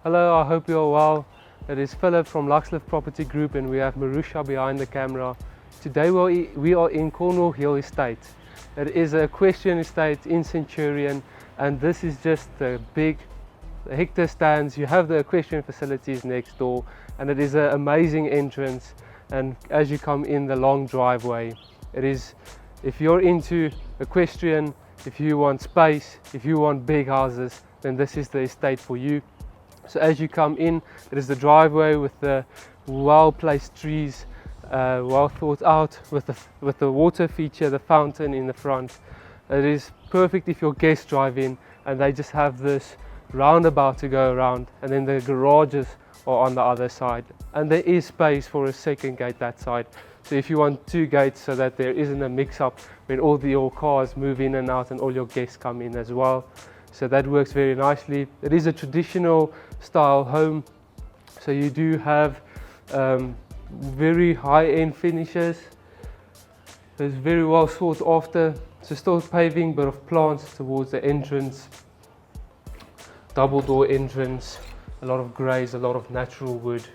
Hello, I hope you're well. It is Philip from Luxlift Property Group and we have Marusha behind the camera. Today we are in Cornwall Hill Estate. It is a equestrian estate in Centurion and this is just the big hectare stands. You have the equestrian facilities next door and it is an amazing entrance, and as you come in the long driveway, it is, if you're into equestrian, if you want space, if you want big houses, then this is the estate for you. So as you come in, it is the driveway with the well-placed trees, well thought out, with the water feature, the fountain in the front. It is perfect if your guests drive in and they just have this roundabout to go around, and then the garages are on the other side. And there is space for a second gate that side. So if you want two gates so that there isn't a mix-up when all your cars move in and out and all your guests come in as well. So that works very nicely. It is a traditional style home. So you do have very high-end finishes. It's very well sought after. So still paving, but of plants towards the entrance. Double door entrance, a lot of greys, a lot of natural wood.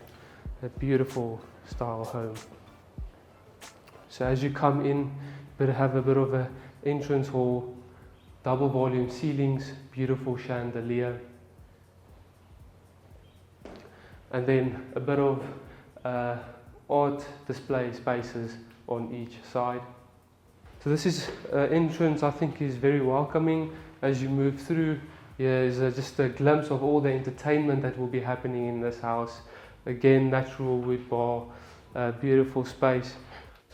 A beautiful style home. So as you come in, you better have a bit of an entrance hall, double volume ceilings, beautiful chandelier, and then a bit of art display spaces on each side. So this is entrance, I think, is very welcoming. As you move through, here's just a glimpse of all the entertainment that will be happening in this house. Again, natural wood bar, beautiful space.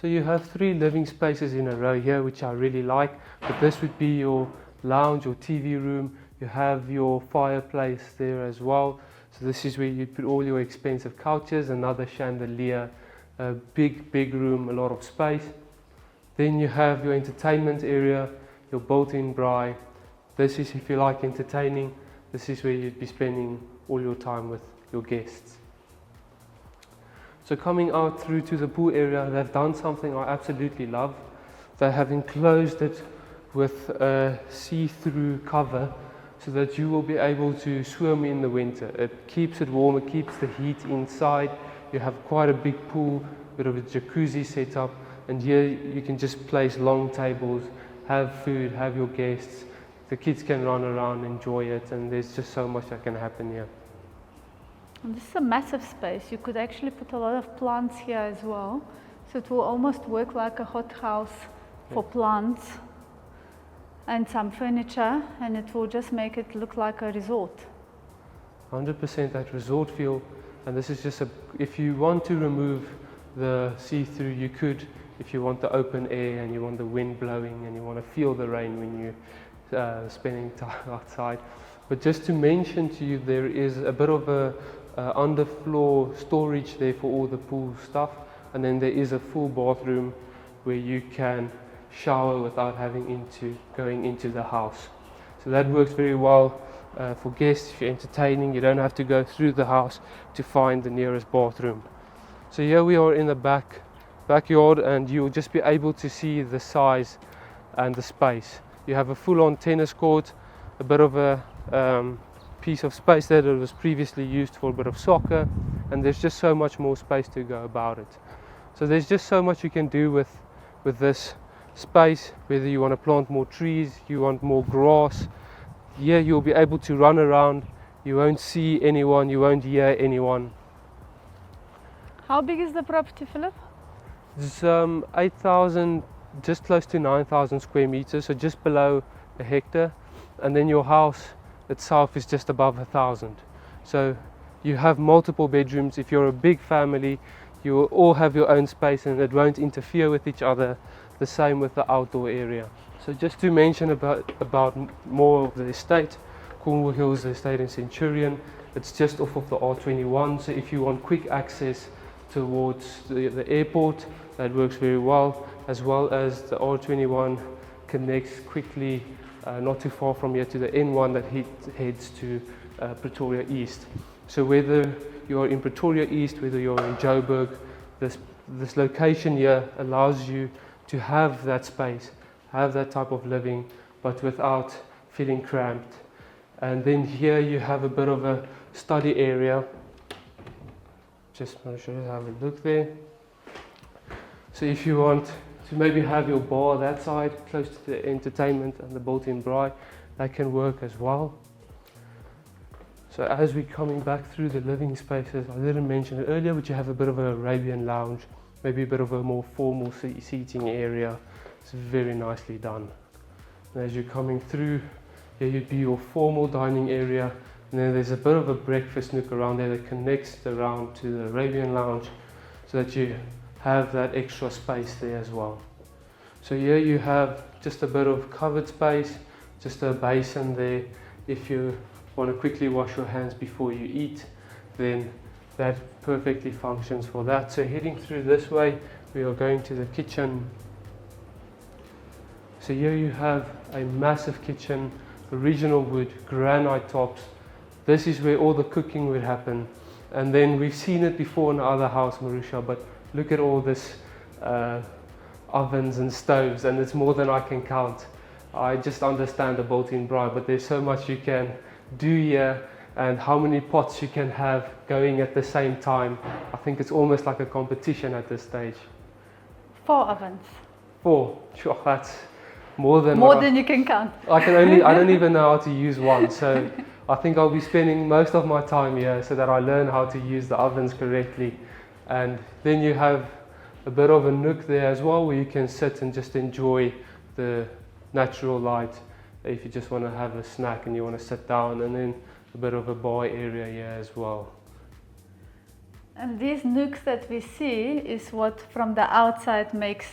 So you have 3 living spaces in a row here, which I really like. But this would be your lounge, your TV room. You have your fireplace there as well. So this is where you put all your expensive couches, another chandelier, a big room, a lot of space. Then you have your entertainment area, your built-in braai. This is if you like entertaining. This is where you'd be spending all your time with your guests. So coming out through to the pool area, they've done something I absolutely love. They have enclosed it with a see-through cover so that you will be able to swim in the winter. It keeps it warm, it keeps the heat inside. You have quite a big pool, bit of a jacuzzi set up, and here you can just place long tables, have food, have your guests. The kids can run around, enjoy it, and there's just so much that can happen here. And this is a massive space. You could actually put a lot of plants here as well. So it will almost work like a hothouse for plants and some furniture, and it will just make it look like a resort. 100% that resort feel, and this is just if you want to remove the see-through, you could. If you want the open air and you want the wind blowing and you want to feel the rain when you're spending time outside. But just to mention to you, there is a bit of a underfloor storage there for all the pool stuff, and then there is a full bathroom where you can shower without going into the house. So that works very well for guests. If you're entertaining, you don't have to go through the house to find the nearest bathroom. So here we are in the backyard, and you'll just be able to see the size and the space. You have a full-on tennis court, a bit of a piece of space there that was previously used for a bit of soccer, and there's just so much more space to go about it. So there's just so much you can do with this space, whether you want to plant more trees, you want more grass. Here you'll be able to run around, you won't see anyone, you won't hear anyone. How big is the property, Philip? It's 8,000, just close to 9,000 square meters, so just below a hectare, and then your house itself is just above 1,000. So you have multiple bedrooms. If you're a big family, you will all have your own space and it won't interfere with each other. The same with the outdoor area. So just to mention about more of the estate, Cornwall Hill Estate in Centurion. It's just off of the R13, so if you want quick access towards the airport, that works very well, as the R13 connects quickly not too far from here to the N1 that heads to Pretoria East. So whether you're in Pretoria East, whether you're in Joburg, this location here allows you to have that space, have that type of living, but without feeling cramped. And then here you have a bit of a study area. Just want to show you, have a look there. So if you want to maybe have your bar that side, close to the entertainment and the built-in braai, that can work as well. So as we're coming back through the living spaces, I didn't mention it earlier, but you have a bit of an Arabian lounge, maybe a bit of a more formal seating area. It's very nicely done. And as you're coming through, here you'd be your formal dining area, and then there's a bit of a breakfast nook around there that connects around to the Arabian lounge, so that you have that extra space there as well. So here you have just a bit of covered space, just a basin there. If you want to quickly wash your hands before you eat, then that perfectly functions for that. So heading through this way, we are going to the kitchen. So here you have a massive kitchen, original wood, granite tops. This is where all the cooking would happen. And then we've seen it before in the other house, Marusha, but look at all this ovens and stoves, and it's more than I can count. I just understand the built-in braai, but there's so much you can do here, and how many pots you can have going at the same time. I think it's almost like a competition at this stage. 4 ovens. 4, sure, that's more than you can count. I don't even know how to use one, so I think I'll be spending most of my time here so that I learn how to use the ovens correctly. And then you have a bit of a nook there as well, where you can sit and just enjoy the natural light if you just want to have a snack and you want to sit down, and then a bit of a bar area here as well. And these nooks that we see is what from the outside makes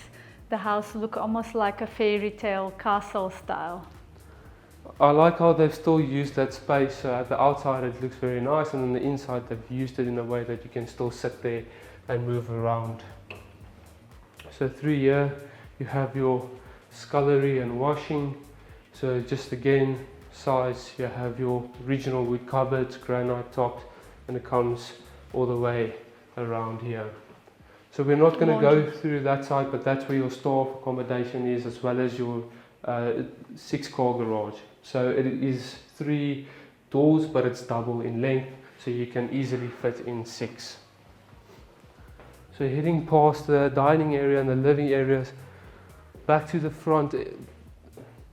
the house look almost like a fairy tale castle style. I like how they've still used that space. So at the outside it looks very nice, and on the inside they've used it in a way that you can still sit there and move around. So through here you have your scullery and washing. So just again, size, you have your original wood cupboards, granite tops, and it comes all the way around here. So we're not going to go through that side, but that's where your staff accommodation is, as well as your 6-car garage. So it is 3 doors, but it's double in length, so you can easily fit in 6. So heading past the dining area and the living areas, back to the front,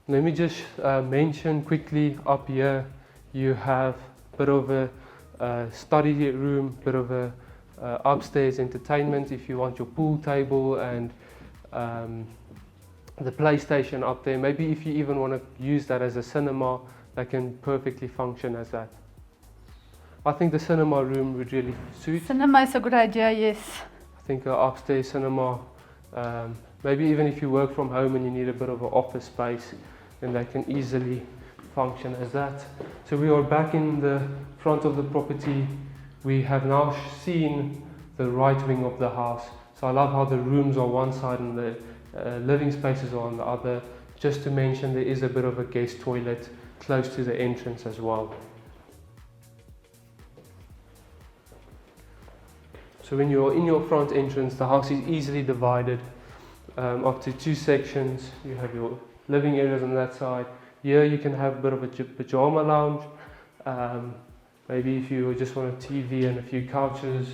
let me just mention quickly, up here you have a bit of a study room, bit of a upstairs entertainment if you want your pool table and the PlayStation up there. Maybe if you even want to use that as a cinema, that can perfectly function as that. I think the cinema room would really suit. Cinema is a good idea, yes. I think an upstairs cinema, maybe even if you work from home and you need a bit of an office space, then they can easily function as that. So we are back in the front of the property. We have now seen the right wing of the house. So I love how the rooms are one side and the living spaces are on the other. Just to mention, there is a bit of a guest toilet close to the entrance as well. So when you're in your front entrance, the house is easily divided up to 2 sections. You have your living areas on that side. Here you can have a bit of a pajama lounge. Maybe if you just want a TV and a few couches,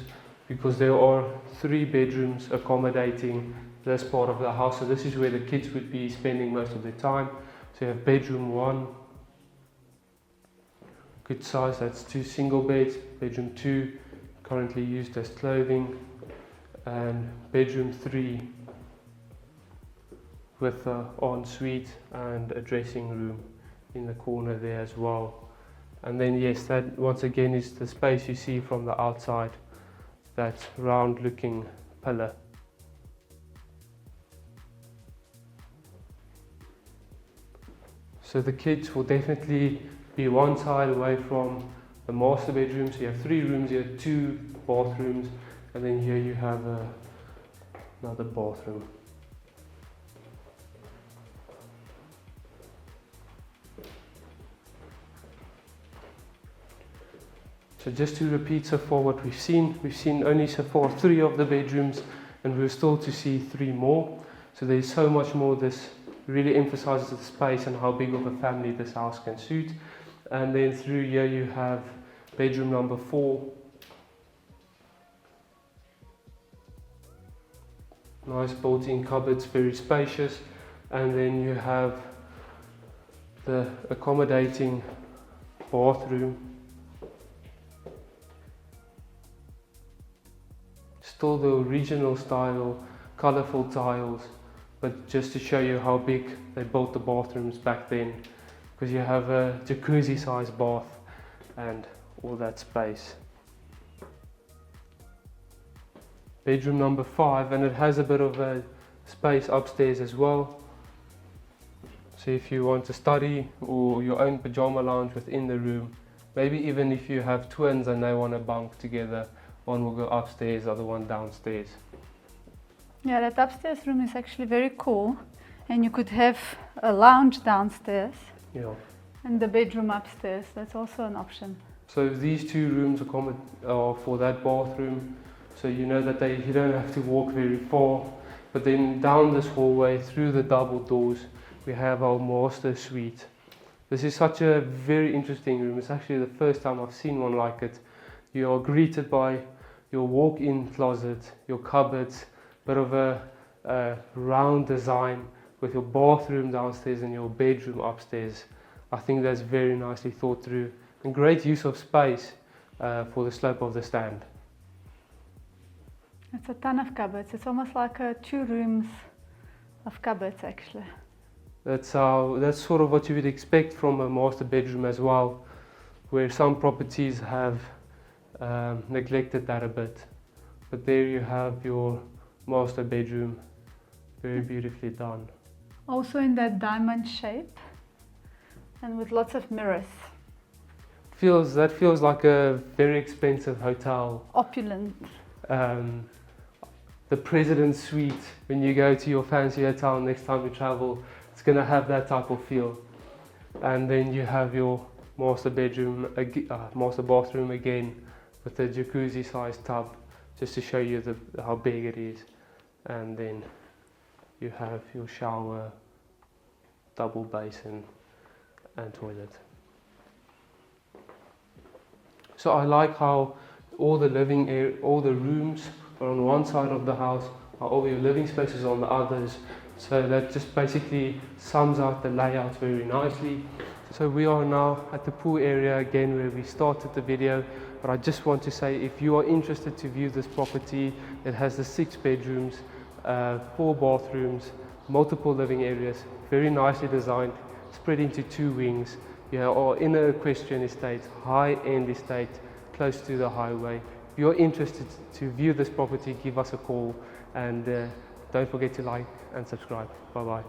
because there are 3 bedrooms accommodating this part of the house. So this is where the kids would be spending most of their time. So you have bedroom 1, good size, that's 2 single beds. Bedroom 2, currently used as clothing. And bedroom 3 with an ensuite and a dressing room in the corner there as well. And then yes, that once again is the space you see from the outside, that round looking pillar. So the kids will definitely be one side away from the master bedroom. So you have 3 rooms here, 2 bathrooms, and then here you have another bathroom. So just to repeat so far what we've seen only so far 3 of the bedrooms, and we're still to see 3 more. So there's so much more. This really emphasizes the space and how big of a family this house can suit. And then through here you have bedroom number 4. Nice built-in cupboards, very spacious. And then you have the accommodating bathroom. Still the original style, colourful tiles, but just to show you how big they built the bathrooms back then, because you have a jacuzzi sized bath and all that space. Bedroom number 5, and it has a bit of a space upstairs as well. So if you want to study or your own pajama lounge within the room, maybe even if you have twins and they want to bunk together, one will go upstairs, other one downstairs. Yeah, that upstairs room is actually very cool, and you could have a lounge downstairs. Yeah. And the bedroom upstairs, that's also an option. So these 2 rooms are for that bathroom, so you know that you don't have to walk very far. But then down this hallway, through the double doors, we have our master suite. This is such a very interesting room. It's actually the first time I've seen one like it. You are greeted by your walk-in closet, your cupboards, bit of a round design with your bathroom downstairs and your bedroom upstairs. I think that's very nicely thought through and great use of space for the slope of the stand. It's a ton of cupboards. It's almost like 2 rooms of cupboards actually. That's sort of what you would expect from a master bedroom as well, where some properties have neglected that a bit. But there you have your master bedroom, very beautifully done. Also in that diamond shape and with lots of mirrors. That feels like a very expensive hotel. Opulent. The President's Suite, when you go to your fancy hotel next time you travel, it's going to have that type of feel. And then you have your master bedroom, master bathroom again, with the jacuzzi sized tub, just to show you how big it is. And then you have your shower, double basin and toilet. So I like how all the rooms are on one side of the house, all your living spaces on the others. So that just basically sums out the layout very nicely. So we are now at the pool area again where we started the video, but I just want to say if you are interested to view this property, it has the 6 bedrooms, 4 bathrooms, multiple living areas, very nicely designed, spread into 2 wings. You are in an equestrian estate, high-end estate, close to the highway. If you're interested to view this property, give us a call, and don't forget to like and subscribe. Bye bye.